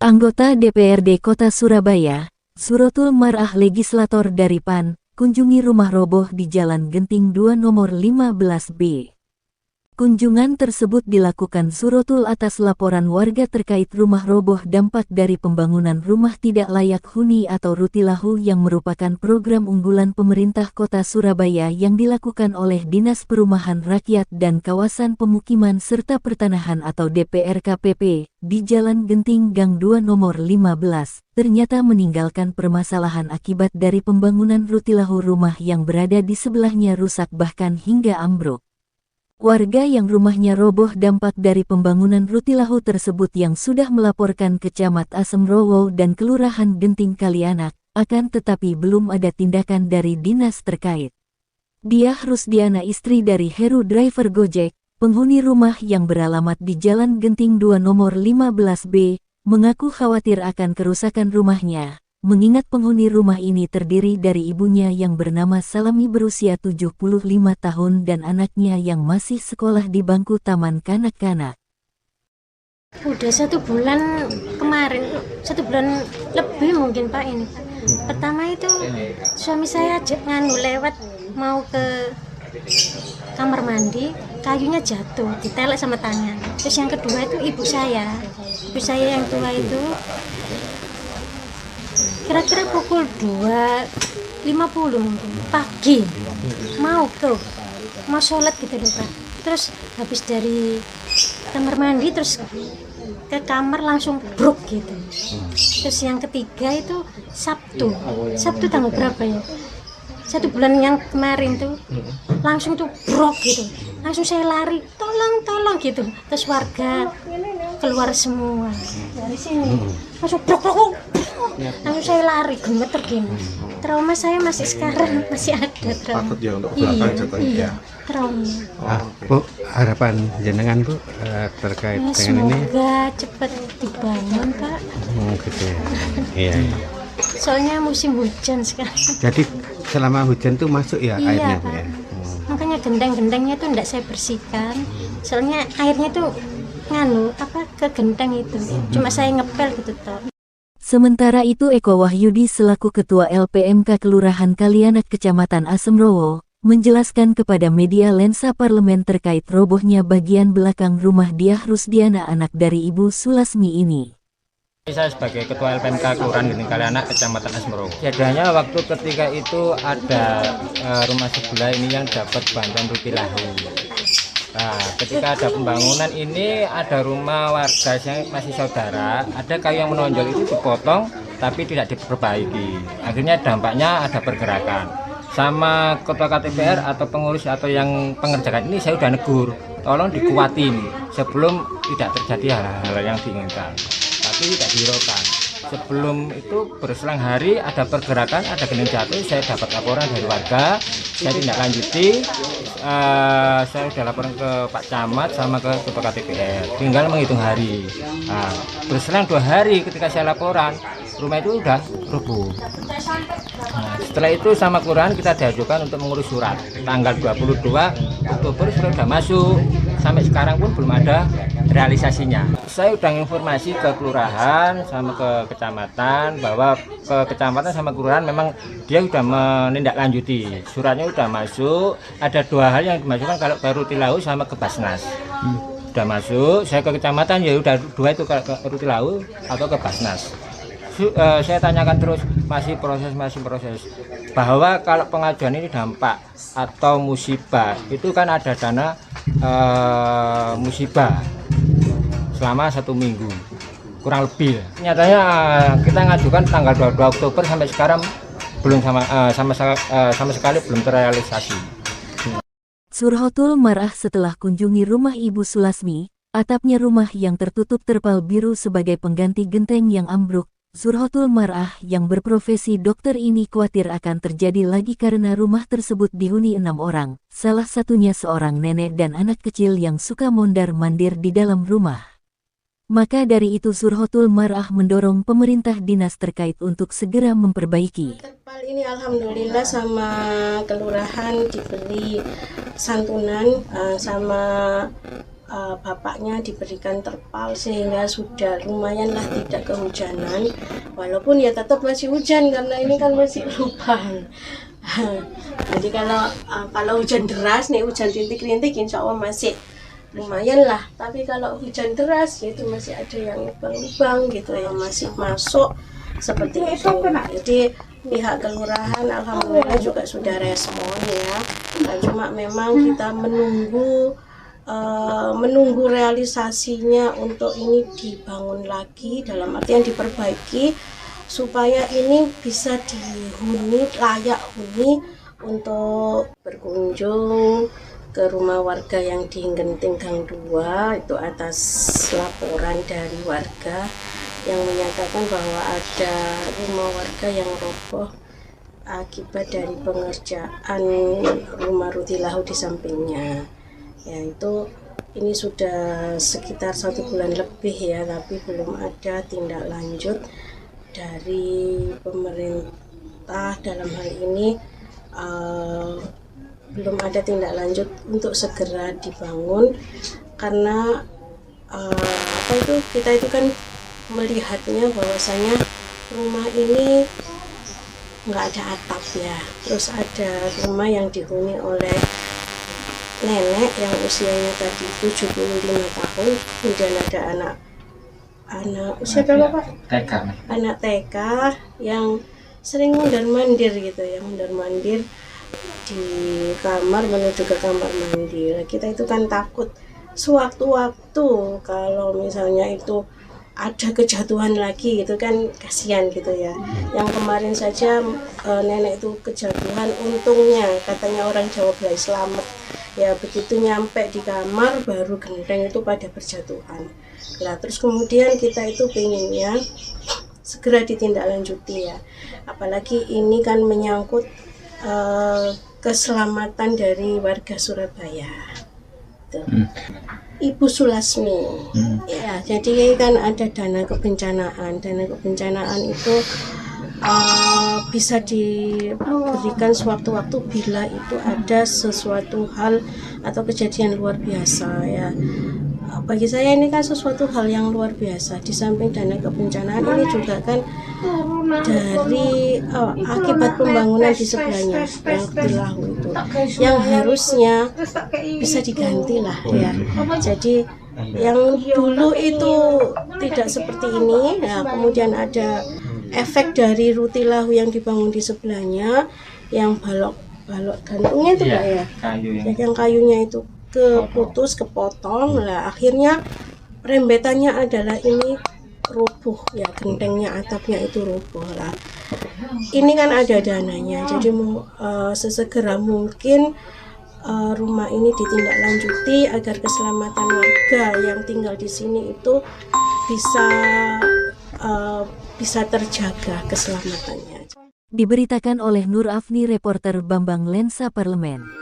Anggota DPRD Kota Surabaya, Surotul Mar'ah legislator dari PAN, kunjungi rumah roboh di Jalan Genting 2 nomor 15B. Kunjungan tersebut dilakukan Surotul atas laporan warga terkait rumah roboh dampak dari pembangunan rumah tidak layak huni atau Rutilahu yang merupakan program unggulan pemerintah Kota Surabaya yang dilakukan oleh Dinas Perumahan Rakyat dan Kawasan Pemukiman serta Pertanahan atau DPRKPP di Jalan Genting Gang 2 nomor 15, ternyata meninggalkan permasalahan akibat dari pembangunan Rutilahu rumah yang berada di sebelahnya rusak bahkan hingga ambruk. Warga yang rumahnya roboh dampak dari pembangunan Rutilahu tersebut yang sudah melaporkan ke Camat Asemrowo dan Kelurahan Genting Kalianak, akan tetapi belum ada tindakan dari dinas terkait. Diah Rusdiana, istri dari Heru driver Gojek, penghuni rumah yang beralamat di Jalan Genting 2 nomor 15B, mengaku khawatir akan kerusakan rumahnya, mengingat penghuni rumah ini terdiri dari ibunya yang bernama Salami berusia 75 tahun dan anaknya yang masih sekolah di bangku taman kanak-kanak. Udah 1 bulan kemarin, 1 bulan lebih mungkin Pak ini. Pertama itu suami saya lewat mau ke kamar mandi, kayunya jatuh, ditelek sama tangan. Terus yang kedua itu ibu saya yang tua itu kira-kira pukul 2.50 pagi mau sholat gitu loh Pak. Terus habis dari kamar mandi terus ke kamar langsung brok gitu. Terus yang ketiga itu Sabtu tanggal berapa ya, 1 bulan yang kemarin tuh langsung tuh brok gitu, langsung saya lari tolong gitu. Terus warga keluar semua dari sini langsung brok, langsung saya lari gemeter gini. Trauma saya masih sekarang masih ada trauma. Takut ya untuk belakang jatuhnya. Iya, trauma. Bu, harapan jenengan Bu terkait Ya, dengan ini? semoga cepat dibangun Pak. Gitu ya. Iya. Soalnya musim hujan sekarang. Jadi selama hujan tuh masuk ya airnya Bu Pak. ya? Makanya gendang-gendangnya tuh enggak saya bersihkan. Soalnya airnya tuh ke gendang itu. Cuma saya ngepel gitu toh. Sementara itu Eko Wahyudi selaku Ketua LPMK Kelurahan Kalianak Kecamatan Asemrowo, menjelaskan kepada media Lensa Parlemen terkait robohnya bagian belakang rumah Diah Rusdiana anak dari Ibu Sulasmi ini. Saya sebagai Ketua LPMK Kelurahan Genting Kalianak Kecamatan Asemrowo. Kejadiannya waktu ketika itu ada rumah sebelah ini yang dapat bantuan Rutilahu. Nah, ketika ada pembangunan ini ada rumah warga yang masih saudara, ada kayu yang menonjol itu dipotong tapi tidak diperbaiki. Akhirnya dampaknya ada pergerakan. Sama ketua KTPR atau pengurus atau yang pengerjakan ini saya sudah negur, tolong dikuatin sebelum tidak terjadi hal-hal yang diinginkan. Tapi tidak dihiraukan. Sebelum itu berselang hari ada pergerakan, ada gending jatuh, saya dapat laporan dari warga, saya tindak lanjuti, saya sudah laporan ke Pak Camat sama ke Ketua KTPR, tinggal menghitung hari. Nah, berselang 2 hari ketika saya laporan, rumah itu sudah rubuh. Nah, setelah itu sama kelurahan kita diajukan untuk mengurus surat. Tanggal 22 Oktober sudah masuk, sampai sekarang pun belum ada realisasinya. Saya sudah informasi ke kelurahan sama ke kecamatan bahwa ke kecamatan sama kelurahan memang dia sudah menindaklanjuti. Suratnya sudah masuk, ada 2 hal yang dimasukkan kalau ke Rutilahu sama ke Basnas. Sudah masuk, saya ke kecamatan ya udah 2 itu ke Rutilahu atau ke Basnas. Saya tanyakan terus, masih proses bahwa kalau pengajuan ini dampak atau musibah itu kan ada dana musibah selama 1 minggu kurang lebih. Nyatanya kita ngajukan tanggal 22 Oktober sampai sekarang belum sama sekali belum terrealisasi. Surotul Mar'ah setelah kunjungi rumah Ibu Sulasmi, atapnya rumah yang tertutup terpal biru sebagai pengganti genteng yang ambruk. Surotul Mar'ah yang berprofesi dokter ini khawatir akan terjadi lagi karena rumah tersebut dihuni 6 orang, salah satunya seorang nenek dan anak kecil yang suka mondar-mandir di dalam rumah. Maka dari itu Surhotul Mar'ah mendorong pemerintah dinas terkait untuk segera memperbaiki. Terpal ini alhamdulillah sama kelurahan diberi santunan, sama bapaknya diberikan terpal sehingga sudah lumayanlah tidak kehujanan, walaupun ya tetap masih hujan karena ini kan masih lubang. Jadi kalau hujan deras nih, hujan rintik-rintik insya Allah masih lumayan lah, tapi kalau hujan deras itu masih ada yang lubang-lubang gitu yang masih masuk seperti itu. Jadi pihak kelurahan alhamdulillah juga sudah respon ya. Nah, cuma memang kita menunggu realisasinya untuk ini dibangun lagi, dalam artian diperbaiki supaya ini bisa dihuni, layak huni untuk berkunjung ke rumah warga yang di Genting Gang 2 itu atas laporan dari warga yang menyatakan bahwa ada rumah warga yang roboh akibat dari pengerjaan rumah rutilahu di sampingnya. Ya itu ini sudah sekitar 1 bulan lebih ya, tapi belum ada tindak lanjut dari pemerintah dalam hal ini. Belum ada tindak lanjut untuk segera dibangun karena kita itu kan melihatnya bahwasanya rumah ini nggak ada atap ya, terus ada rumah yang dihuni oleh nenek yang usianya tadi 75 tahun, kemudian ada anak usia berapa Pak? TK. Anak TK yang sering mondar-mandir gitu ya, mondar-mandir di kamar menuju ke kamar mandi. Nah, kita itu kan takut sewaktu-waktu kalau misalnya itu ada kejatuhan lagi gitu kan, kasihan gitu ya. Yang kemarin saja nenek itu kejatuhan, untungnya katanya orang Jawa Belai selamat ya, begitu nyampe di kamar baru genteng itu pada berjatuhan. Nah terus kemudian kita itu pengennya segera ditindaklanjuti ya, apalagi ini kan menyangkut keselamatan dari warga Surabaya. Tuh. Ibu Sulasmi. Ya, jadi kan ada dana kebencanaan. Dana kebencanaan itu bisa diberikan sewaktu-waktu bila itu ada sesuatu hal atau kejadian luar biasa ya. Bagi saya ini kan sesuatu hal yang luar biasa. Di samping dana kebencanaan ini juga kan dari akibat pembangunan di sebelahnya yang Rutilahu itu yang harusnya bisa diganti lah ya. Jadi yang dulu itu tidak seperti ini. Nah, kemudian ada efek dari Rutilahu yang dibangun di sebelahnya, yang balok gantungnya itu Pak ya, yang kayunya itu keputus, kepotong lah, akhirnya rembetannya adalah ini rubuh ya, gentengnya, atapnya itu rubuh lah. Ini kan ada dananya, jadi sesegera mungkin rumah ini ditindaklanjuti agar keselamatan warga yang tinggal di sini itu bisa terjaga keselamatannya. Diberitakan oleh Nur Afni, reporter Bambang Lensa Parlemen.